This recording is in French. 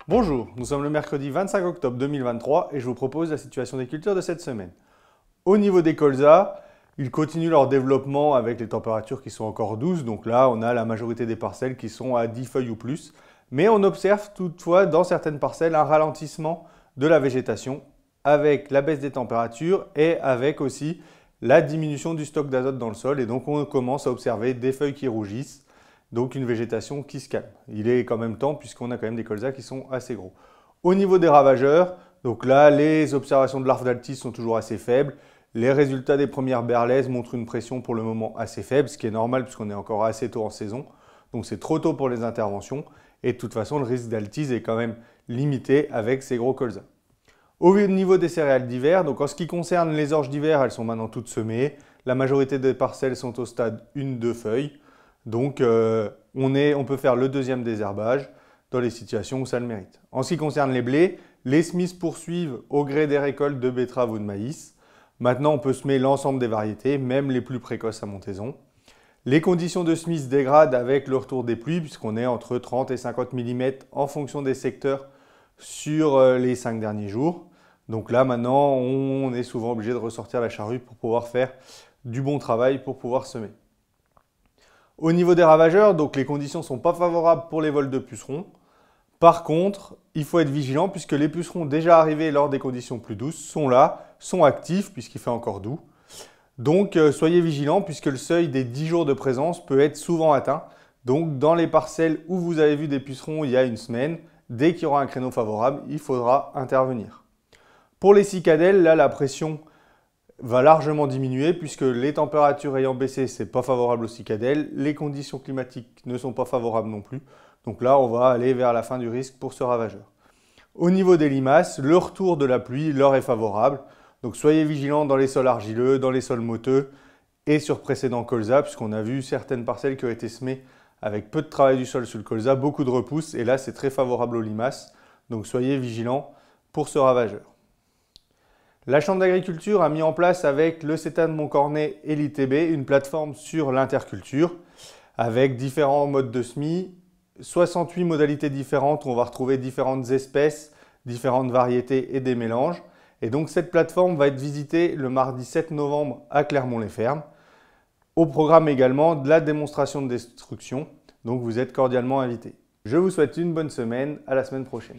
Bonjour, nous sommes le mercredi 25 octobre 2023 et je vous propose la situation des cultures de cette semaine. Au niveau des colzas, ils continuent leur développement avec les températures qui sont encore douces, donc là on a la majorité des parcelles qui sont à 10 feuilles ou plus, mais on observe toutefois dans certaines parcelles un ralentissement de la végétation avec la baisse des températures et avec aussi la diminution du stock d'azote dans le sol et donc on commence à observer des feuilles qui rougissent. Donc une végétation qui se calme. Il est quand même temps puisqu'on a quand même des colzas qui sont assez gros. Au niveau des ravageurs, donc là les observations de larves d'altis sont toujours assez faibles. Les résultats des premières berlaises montrent une pression pour le moment assez faible, ce qui est normal puisqu'on est encore assez tôt en saison. Donc c'est trop tôt pour les interventions et de toute façon le risque d'altise est quand même limité avec ces gros colzas. Au niveau des céréales d'hiver, donc en ce qui concerne les orges d'hiver, elles sont maintenant toutes semées. La majorité des parcelles sont au stade 1-2 feuilles. Donc on peut faire le deuxième désherbage dans les situations où ça le mérite. En ce qui concerne les blés, les semis poursuivent au gré des récoltes de betteraves ou de maïs. Maintenant on peut semer l'ensemble des variétés, même les plus précoces à montaison. Les conditions de semis se dégradent avec le retour des pluies puisqu'on est entre 30 et 50 mm en fonction des secteurs sur les 5 derniers jours. Donc là maintenant on est souvent obligé de ressortir la charrue pour pouvoir faire du bon travail pour pouvoir semer. Au niveau des ravageurs, donc les conditions ne sont pas favorables pour les vols de pucerons. Par contre, il faut être vigilant puisque les pucerons déjà arrivés lors des conditions plus douces sont là, sont actifs puisqu'il fait encore doux. Donc soyez vigilants puisque le seuil des 10 jours de présence peut être souvent atteint. Donc dans les parcelles où vous avez vu des pucerons il y a une semaine, dès qu'il y aura un créneau favorable, il faudra intervenir. Pour les cicadelles, là la pression va largement diminuer puisque les températures ayant baissé, ce n'est pas favorable aux cicadelles, les conditions climatiques ne sont pas favorables non plus. Donc là, on va aller vers la fin du risque pour ce ravageur. Au niveau des limaces, le retour de la pluie leur est favorable. Donc soyez vigilants dans les sols argileux, dans les sols motteux et sur précédents colzas puisqu'on a vu certaines parcelles qui ont été semées avec peu de travail du sol sur le colza, beaucoup de repousse et là c'est très favorable aux limaces. Donc soyez vigilants pour ce ravageur. La Chambre d'agriculture a mis en place avec le CETA de Montcornet et l'ITB une plateforme sur l'interculture avec différents modes de semis, 68 modalités différentes où on va retrouver différentes espèces, différentes variétés et des mélanges. Et donc cette plateforme va être visitée le mardi 7 novembre à Clermont-les-Fermes. Au programme également de la démonstration de destruction, donc vous êtes cordialement invités. Je vous souhaite une bonne semaine, à la semaine prochaine.